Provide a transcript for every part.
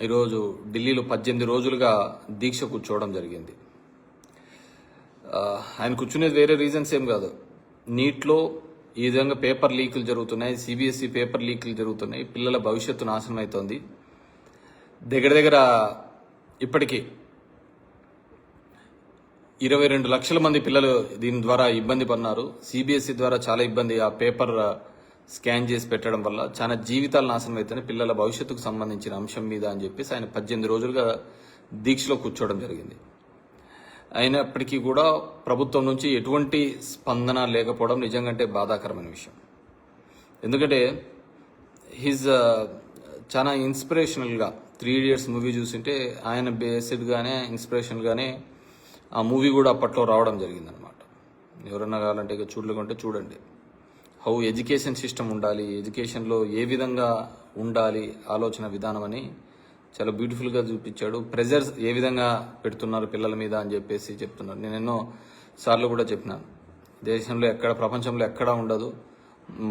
ఈరోజు ఢిల్లీలో 18 రోజులుగా దీక్ష కూర్చోవడం జరిగింది. ఆయన కూర్చునేది వేరే రీజన్స్ ఏం కాదు. నీట్లో ఈ విధంగా పేపర్ లీకులు జరుగుతున్నాయి, సిబిఎస్ఈ పేపర్ లీకులు జరుగుతున్నాయి, పిల్లల భవిష్యత్తు నాశనం అవుతోంది. దగ్గర ఇప్పటికీ 22 లక్షల మంది పిల్లలు దీని ద్వారా ఇబ్బంది పడినారు. సిబిఎస్ఈ ద్వారా చాలా ఇబ్బంది, ఆ పేపర్ స్కాన్ చేసి పెట్టడం వల్ల చాలా జీవితాలు నాశనం అవుతున్నాయి పిల్లల భవిష్యత్తుకు సంబంధించిన అంశం మీద అని చెప్పేసి ఆయన 18 రోజులుగా దీక్షలో కూర్చోవడం జరిగింది. అయినప్పటికీ కూడా ప్రభుత్వం నుంచి ఎటువంటి స్పందన లేకపోవడం నిజంగా బాధాకరమైన విషయం. ఎందుకంటే హిజ్ చాలా ఇన్స్పిరేషనల్గా 3 Idiots మూవీ చూసింటే ఆయన బేస్డ్గానే ఇన్స్పిరేషనల్గానే ఆ మూవీ కూడా అప్పట్లో రావడం జరిగిందనమాట. ఎవరన్నా కావాలంటే ఇక చూడలేకుంటే చూడండి. హౌ ఎడ్యుకేషన్ సిస్టమ్ ఉండాలి, ఎడ్యుకేషన్లో ఏ విధంగా ఉండాలి ఆలోచన విధానం అని చాలా బ్యూటిఫుల్గా చూపించాడు. ప్రెజర్స్ ఏ విధంగా పెడుతున్నారు పిల్లల మీద అని చెప్పేసి చెప్తున్నారు. నేను ఎన్నో సార్లు కూడా చెప్పినాను, దేశంలో ఎక్కడ ప్రపంచంలో ఎక్కడా ఉండదు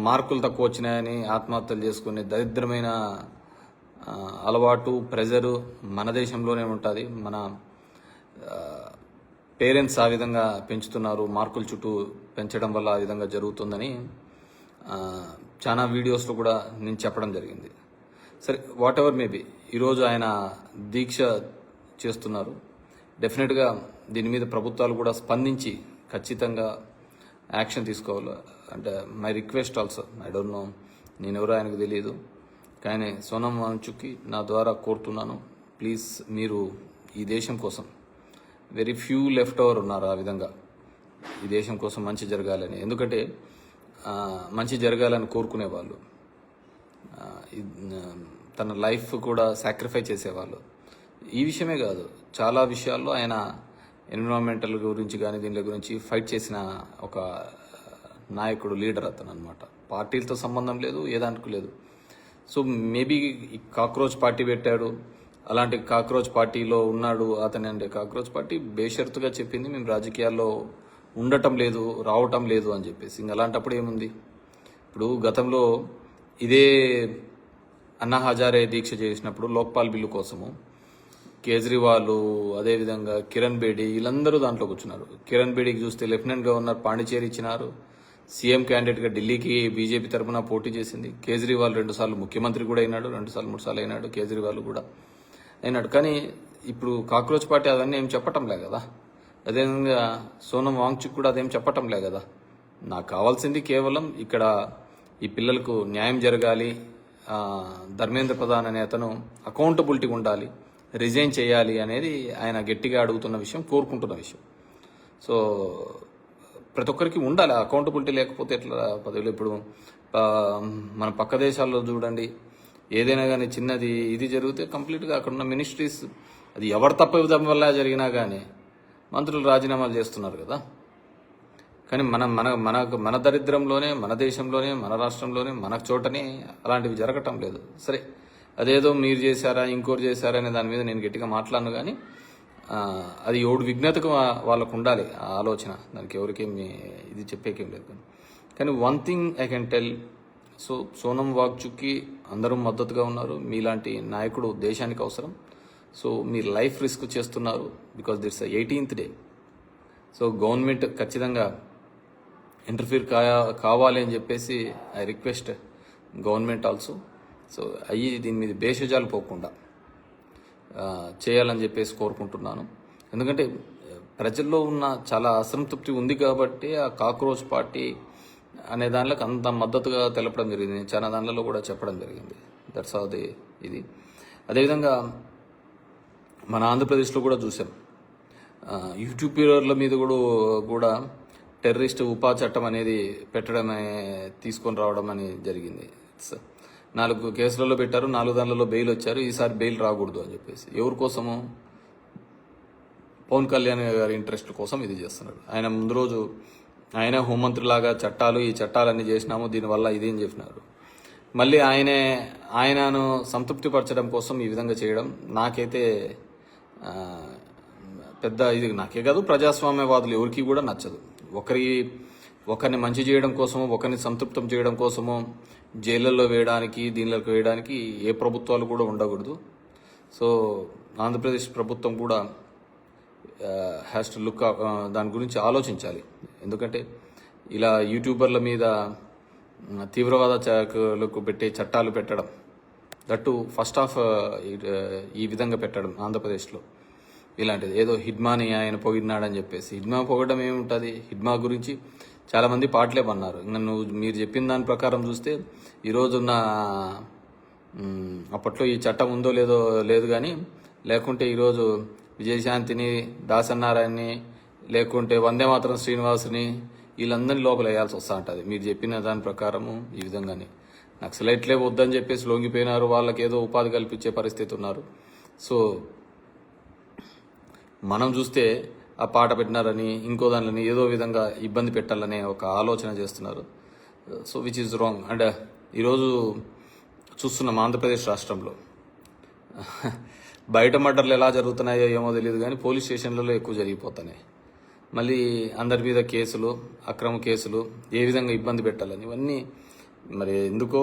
మార్కులు తక్కువ వచ్చినాయని ఆత్మహత్యలు చేసుకునే దరిద్రమైన అలవాటు, ప్రెజరు మన దేశంలోనే ఉంటుంది. మన పేరెంట్స్ ఆ విధంగా పెంచుతున్నారు, మార్కుల చుట్టూ పెంచడం వల్ల ఆ విధంగా జరుగుతుందని చాలా వీడియోస్లో కూడా నేను చెప్పడం జరిగింది. సరే, వాట్ ఎవర్ మేబీ ఈరోజు ఆయన దీక్ష చేస్తున్నారు. డెఫినెట్గా దీని మీద ప్రభుత్వాలు కూడా స్పందించి ఖచ్చితంగా యాక్షన్ తీసుకోవాలి. అంటే my request also, I don't know, నేనెవరో ఆయనకు తెలియదు, కానీ సోనం వాంగ్చుక్కి నా ద్వారా కోరుతున్నాను, ప్లీజ్ మీరు ఈ దేశం కోసం వెరీ ఫ్యూ లెఫ్ట్ ఓవర్ ఉన్నారు ఆ విధంగా ఈ దేశం కోసం మంచి జరగాలని. ఎందుకంటే మంచి జరగాలని కోరుకునే వాళ్ళు, తన లైఫ్ కూడా సాక్రిఫైస్ చేసేవాళ్ళు. ఈ విషయమే కాదు, చాలా విషయాల్లో ఆయన ఎన్విరాన్మెంటల్ గురించి కానీ దీని గురించి ఫైట్ చేసిన ఒక నాయకుడు, లీడర్ అతను అనమాట. పార్టీలతో సంబంధం లేదు, ఏ దానికి లేదు. సో మేబీ కాక్రోచ్ పార్టీ పెట్టాడు, అలాంటి కాక్రోచ్ పార్టీలో ఉన్నాడు అతని. అంటే కాక్రోచ్ పార్టీ బేషరతుగా చెప్పింది మేము రాజకీయాల్లో ఉండటం లేదు, రావటం లేదు అని చెప్పేసి. ఇంక అలాంటప్పుడు ఏముంది? ఇప్పుడు గతంలో ఇదే అన్నా హజారే దీక్ష చేసినప్పుడు లోక్పాల్ బిల్లు కోసము కేజ్రీవాల్, అదేవిధంగా కిరణ్ బేడి, వీళ్ళందరూ దాంట్లో కూర్చున్నారు. కిరణ్ బేడికి చూస్తే లెఫ్టినెంట్ గవర్నర్ పాండిచేరి ఇచ్చినారు, సీఎం క్యాండిడేట్గా ఢిల్లీకి బీజేపీ తరఫున పోటీ చేసింది. కేజ్రీవాల్ 2 సార్లు ముఖ్యమంత్రి కూడా అయినాడు, 2 సార్లు 3 సార్లు అయినాడు కేజ్రీవాల్ కూడా అయినాడు. కానీ ఇప్పుడు కాక్రోచ్ పార్టీ అవన్నీ ఏం చెప్పటంలే కదా. అదేవిధంగా సోనం వాంగ్చుక్ కూడా అదేం చెప్పటంలే కదా. నాకు కావాల్సింది కేవలం ఇక్కడ ఈ పిల్లలకు న్యాయం జరగాలి, ధర్మేంద్ర ప్రధాన్ అనే అతను అకౌంటబిలిటీ ఉండాలి, రిజైన్ చేయాలి అనేది ఆయన గట్టిగా అడుగుతున్న విషయం, కోరుకుంటున్న విషయం. సో ప్రతి ఒక్కరికి ఉండాలి అకౌంటబిలిటీ, లేకపోతే ఎట్లా పదవులు. ఇప్పుడు మన పక్క దేశాల్లో చూడండి, ఏదైనా కానీ చిన్నది ఇది జరిగితే కంప్లీట్గా అక్కడ ఉన్న మినిస్ట్రీస్, అది ఎవరు తప్ప వల్ల జరిగినా కానీ మంత్రులు రాజీనామాలు చేస్తున్నారు కదా. కానీ మన దరిద్రంలోనే, మన దేశంలోనే, మన రాష్ట్రంలోనే, మన చోటనే అలాంటివి జరగటం లేదు. సరే, అదేదో మీరు చేశారా ఇంకోరు చేశారా అనే దాని మీద నేను గట్టిగా మాట్లాడను, కానీ అది ఎవడు విఘ్నతకు వాళ్ళకు ఉండాలి ఆ ఆలోచన, దానికి ఎవరికేం ఇది చెప్పేకేం లేదు. కానీ one thing I can tell, so Sonam వాంగ్చుక్కి అందరూ మద్దతుగా ఉన్నారు. మీలాంటి నాయకుడు దేశానికి అవసరం. సో మీరు లైఫ్ రిస్క్ చేస్తున్నారు, because that's 18th day. So government ఖచ్చితంగా ఇంటర్ఫీర్ కావాలి అని చెప్పేసి I request government also. So దీని మీద భేషజాలు పోకుండా చేయాలని చెప్పేసి కోరుకుంటున్నాను. ఎందుకంటే ప్రజల్లో ఉన్న చాలా అసంతృప్తి ఉంది కాబట్టి ఆ కాక్రోచ్ పార్టీ అనే దానిలోకి అంత మద్దతుగా తెలపడం జరిగింది. చాలా దానిలో కూడా చెప్పడం జరిగింది. దట్స్ ఆల్ ఇది. అదేవిధంగా మన ఆంధ్రప్రదేశ్లో కూడా చూసాం, యూట్యూబర్ల మీద కూడా టెర్రరిస్ట్ ఉపా చట్టం అనేది పెట్టడమే, తీసుకొని రావడం అని జరిగింది. 4 కేసులలో పెట్టారు, 4 దానిలలో బెయిల్ వచ్చారు. ఈసారి బెయిల్ రాకూడదు అని చెప్పేసి ఎవరి కోసము? పవన్ కళ్యాణ్ గారి ఇంట్రెస్ట్ కోసం ఇది చేస్తున్నాడు. ఆయన ముందు రోజు ఆయన హోంమంత్రిలాగా ఈ చట్టాలన్నీ చేసినాము, దీనివల్ల ఇదేం చెప్పినారు. మళ్ళీ ఆయనను సంతృప్తిపరచడం కోసం ఈ విధంగా చేయడం నాకైతే పెద్ద ఇది, నాకే కాదు ప్రజాస్వామ్యవాదులు ఎవరికి కూడా నచ్చదు. ఒకరిని మంచి చేయడం కోసమో, ఒకరిని సంతృప్తం చేయడం కోసమో జైళ్ళల్లో వేయడానికి, దీనిలోకి వేయడానికి ఏ ప్రభుత్వాలు కూడా ఉండకూడదు. సో ఆంధ్రప్రదేశ్ ప్రభుత్వం కూడా హ్యాస్ టు లుక్ దాని గురించి ఆలోచించాలి. ఎందుకంటే ఇలా యూట్యూబర్ల మీద తీవ్రవాద శాఖలకు పెట్టే చట్టాలు పెట్టడం, దట్టు ఫస్ట్ ఆఫ్ ఈ విధంగా పెట్టడం ఆంధ్రప్రదేశ్లో ఇలాంటిది ఏదో హిడ్మాని ఆయన పొగిడినాడని చెప్పేసి. హిడ్మా పొగడం ఏముంటుంది? హిడ్మా గురించి చాలామంది పాటలే పన్నారు. ఇంకా మీరు చెప్పిన దాని ప్రకారం చూస్తే ఈరోజున్న అప్పట్లో ఈ చట్టం ఉందో లేదో లేదు కానీ, లేకుంటే ఈరోజు విజయశాంతిని, దాసనారాయణని, లేకుంటే వందే మాతరం శ్రీనివాసుని వీళ్ళందరినీ లోపల వేయాల్సి వస్తూ ఉంటుంది. మీరు చెప్పిన దాని ప్రకారము ఈ విధంగానే నక్సలైట్లే వద్దని చెప్పేసి లొంగిపోయినారు, వాళ్ళకి ఏదో ఉపాధి కల్పించే పరిస్థితి ఉన్నారు. సో మనం చూస్తే ఆ పాట పెట్టినారని ఇంకో దానిని ఏదో విధంగా ఇబ్బంది పెట్టాలనే ఒక ఆలోచన చేస్తున్నారు. So which is wrong. And ఈరోజు చూస్తున్నాం ఆంధ్రప్రదేశ్ రాష్ట్రంలో బయట మర్డర్లు ఎలా జరుగుతున్నాయో ఏమో తెలియదు కానీ పోలీస్ స్టేషన్లలో ఎక్కువ జరిగిపోతున్నాయి. మళ్ళీ అందరి మీద కేసులు, అక్రమ కేసులు, ఏ విధంగా ఇబ్బంది పెట్టాలని ఇవన్నీ మరి ఎందుకో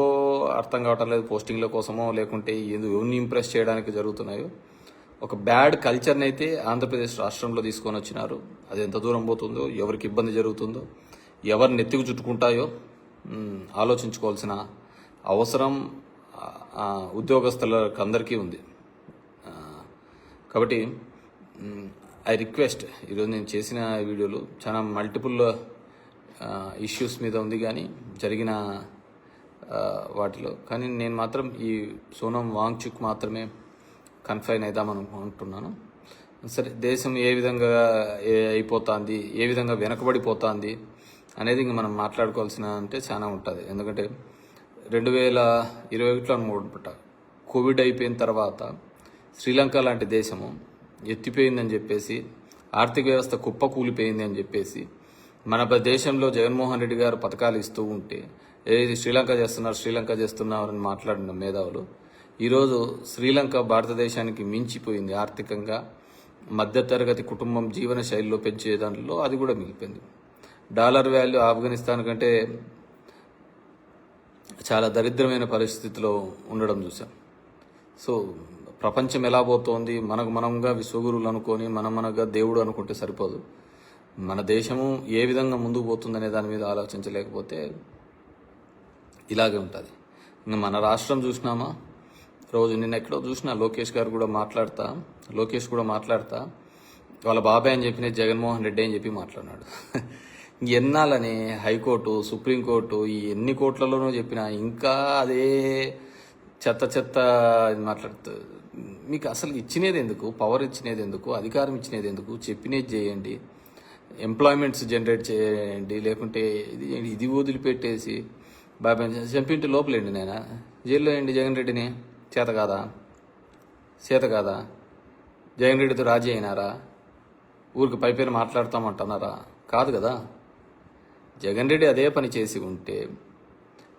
అర్థం కావటం లేదు. పోస్టింగ్ల కోసమో లేకుంటే ఎవరిని ఇంప్రెస్ చేయడానికి జరుగుతున్నాయో. ఒక బ్యాడ్ కల్చర్ని అయితే ఆంధ్రప్రదేశ్ రాష్ట్రంలో తీసుకొని వచ్చినారు. అది ఎంత దూరం పోతుందో, ఎవరికి ఇబ్బంది జరుగుతుందో, ఎవరిని నెత్తికి చుట్టుకుంటాయో ఆలోచించుకోవాల్సిన అవసరం ఉద్యోగస్తులకు అందరికీ ఉంది. కాబట్టి ఐ రిక్వెస్ట్, ఈరోజు నేను చేసిన వీడియోలు చాలా మల్టిపుల్ ఇష్యూస్ మీద ఉంది కానీ జరిగిన వాటిలో, కానీ నేను మాత్రం ఈ సోనం వాంగ్చుక్ మాత్రమే కన్ఫైన్ అవుదామనుకుంటున్నాను. సరే, దేశం ఏ విధంగా అయిపోతుంది, ఏ విధంగా వెనకబడిపోతుంది అనేది ఇంక మనం మాట్లాడుకోవాల్సిన అంటే చాలా ఉంటుంది. ఎందుకంటే 2021లో అనుకుంటా కోవిడ్ అయిపోయిన తర్వాత శ్రీలంక లాంటి దేశము ఎత్తిపోయిందని చెప్పేసి, ఆర్థిక వ్యవస్థ కుప్ప కూలిపోయింది అని చెప్పేసి మన దేశంలో జగన్మోహన్ రెడ్డి గారు పథకాలు ఇస్తూ ఉంటే ఏది శ్రీలంక చేస్తున్నారు అని మాట్లాడిన మేధావులు ఈరోజు శ్రీలంక భారతదేశానికి మించిపోయింది ఆర్థికంగా. మధ్యతరగతి కుటుంబం జీవన శైలిలో పెంచే దాంట్లో అది కూడా మిగిలిపోయింది. డాలర్ వాల్యూ ఆఫ్ఘనిస్తాన్ కంటే చాలా దరిద్రమైన పరిస్థితిలో ఉండడం చూసాం. సో ప్రపంచం ఎలా పోతోంది, మనంగా విశ్వగురువులు అనుకొని మనగా దేవుడు అనుకుంటే సరిపోదు. మన దేశము ఏ విధంగా ముందుకు పోతుందనే దాని మీద ఆలోచించలేకపోతే ఇలాగే ఉంటుంది. ఇంకా మన రాష్ట్రం చూసినామా, రోజు నిన్న ఎక్కడో చూసినా లోకేష్ కూడా మాట్లాడతా వాళ్ళ బాబాయ్ అని చెప్పిన జగన్మోహన్ రెడ్డి అని చెప్పి మాట్లాడినాడు. ఎన్నాలని హైకోర్టు, సుప్రీంకోర్టు, ఈ ఎన్ని కోట్లలోనూ చెప్పినా ఇంకా అదే చెత్త మాట్లాడుతూ, మీకు అసలు ఇచ్చినది ఎందుకు, పవర్ ఇచ్చినది ఎందుకు, అధికారం ఇచ్చినది ఎందుకు, చెప్పినది చేయండి, ఎంప్లాయ్మెంట్స్ జనరేట్ చేయండి, లేకుంటే ఇది వదిలిపెట్టేసి బాబాయ్ చంపింటి లోపలేండి, నేను జైల్లో వేయండి జగన్ రెడ్డిని. చేత కాదా? జగన్ రెడ్డితో రాజీ అయినారా? ఊరికి పైపైన మాట్లాడతామంటున్నారా? కాదు కదా. జగన్ రెడ్డి అదే పని చేసి ఉంటే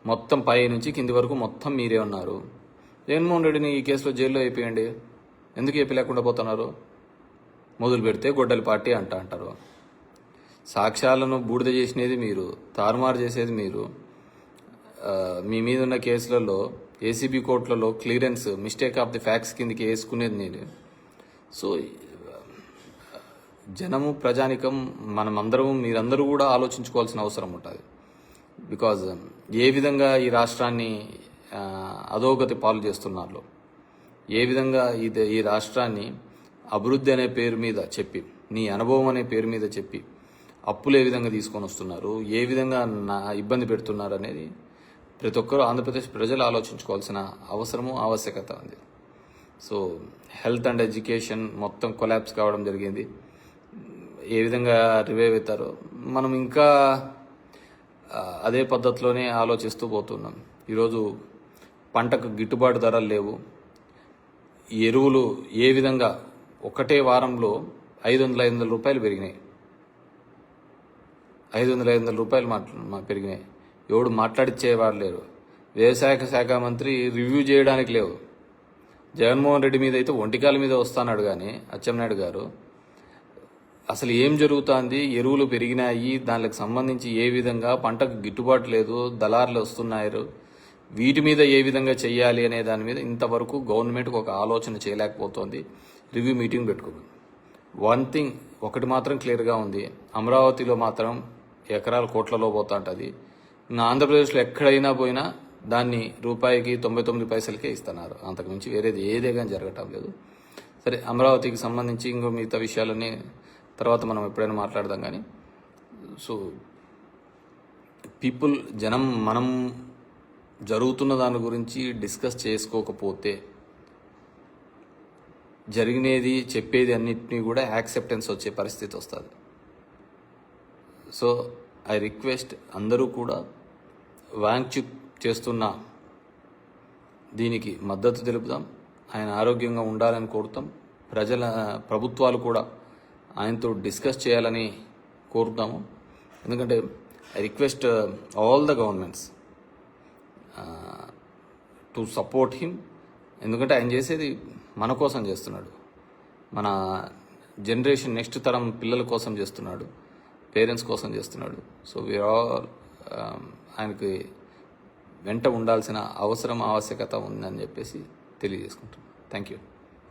మొత్తం పై నుంచి కింది వరకు మొత్తం మీరే ఉన్నారు. జగన్మోహన్ రెడ్డిని ఈ కేసులో జైల్లో అయిపోయండి. ఎందుకు ఏపీ లేకుండా పోతున్నారు? మొదలు పెడితే గొడ్డలి పార్టీ అంటారు. సాక్ష్యాలను బూడిద చేసినది మీరు, తారుమారు చేసేది మీరు. మీ మీద ఉన్న కేసులలో ఏసీబీ కోర్టులలో clearance, mistake of the facts కిందకి వేసుకునేది నేను. సో జనము, ప్రజానికం, మీరందరూ కూడా ఆలోచించుకోవాల్సిన అవసరం ఉంటుంది. బికాజ్ ఏ విధంగా ఈ రాష్ట్రాన్ని అధోగతి పాలు చేస్తున్నారు, ఏ విధంగా ఈ రాష్ట్రాన్ని అభివృద్ధి అనే పేరు మీద చెప్పి, నీ అనుభవం అనే పేరు మీద చెప్పి అప్పులు ఏ విధంగా తీసుకొని వస్తున్నారు, ఏ విధంగా ఇబ్బంది పెడుతున్నారు అనేది ప్రతి ఒక్కరూ ఆంధ్రప్రదేశ్ ప్రజలు ఆలోచించుకోవాల్సిన అవసరము, ఆవశ్యకత ఉంది. సో హెల్త్ అండ్ ఎడ్యుకేషన్ మొత్తం కొలాప్స్ కావడం జరిగింది. ఏ విధంగా రివైవ్ అవుతారో మనం ఇంకా అదే పద్ధతిలోనే ఆలోచిస్తూ పోతున్నాం. ఈరోజు పంటకు గిట్టుబాటు ధరలు లేవు. ఎరువులు ఏ విధంగా ఒకటే వారంలో 500 రూపాయలు పెరిగినాయి. 500 రూపాయలు పెరిగినాయి. ఎవడు మాట్లాడిచ్చేవారు లేరు. వ్యవసాయ శాఖ మంత్రి రివ్యూ చేయడానికి లేవు. జగన్మోహన్ రెడ్డి మీద అయితే ఒంటికాల మీద వస్తాడు కానీ అచ్చెన్నాయుడు గారు అసలు ఏం జరుగుతుంది, ఎరువులు పెరిగినాయి, దానికి సంబంధించి ఏ విధంగా పంటకు గిట్టుబాటు లేదు, దళారులు వస్తున్నారు, వీటి మీద ఏ విధంగా చేయాలి అనే దాని మీద ఇంతవరకు గవర్నమెంట్కి ఒక ఆలోచన చేయలేకపోతుంది. రివ్యూ మీటింగ్ పెట్టుకుంది. వన్ థింగ్ ఒకటి మాత్రం క్లియర్గా ఉంది, అమరావతిలో మాత్రం ఎకరాల కోట్లలో పోతా ఉంటుంది. ఇంకా ఆంధ్రప్రదేశ్లో ఎక్కడైనా పోయినా దాన్ని రూపాయికి 99 పైసలకే ఇస్తున్నారు. అంతకుమించి వేరేది ఏదే కానీ జరగటం లేదు. సరే, అమరావతికి సంబంధించి ఇంకో మిగతా విషయాలన్నీ తర్వాత మనం ఎప్పుడైనా మాట్లాడదాం. కానీ సో జనం మనం జరుగుతున్న దాని గురించి డిస్కస్ చేసుకోకపోతే జరిగినది చెప్పేది అన్నిటినీ కూడా యాక్సెప్టెన్స్ వచ్చే పరిస్థితి వస్తుంది. సో ఐ రిక్వెస్ట్ అందరూ కూడా వాంగ్చుక్ చేస్తున్న దీనికి మద్దతు తెలుపుదాం. ఆయన ఆరోగ్యంగా ఉండాలని కోరుతాం. ప్రభుత్వాలు కూడా ఆయనతో డిస్కస్ చేయాలని కోరుతాము. ఎందుకంటే I request all the governments to support him. ఎందుకంటే ఆయన చేసేది మన కోసం చేస్తున్నాడు, మన జనరేషన్ నెక్స్ట్ తరం పిల్లల కోసం చేస్తున్నాడు, పేరెంట్స్ కోసం చేస్తున్నాడు. సో వీఆర్ ఆల్ ఆయనకి వెంట ఉండాల్సిన అవసరం ఆవశ్యకత ఉందని చెప్పేసి తెలియజేసుకుంటున్నాను. Thank you.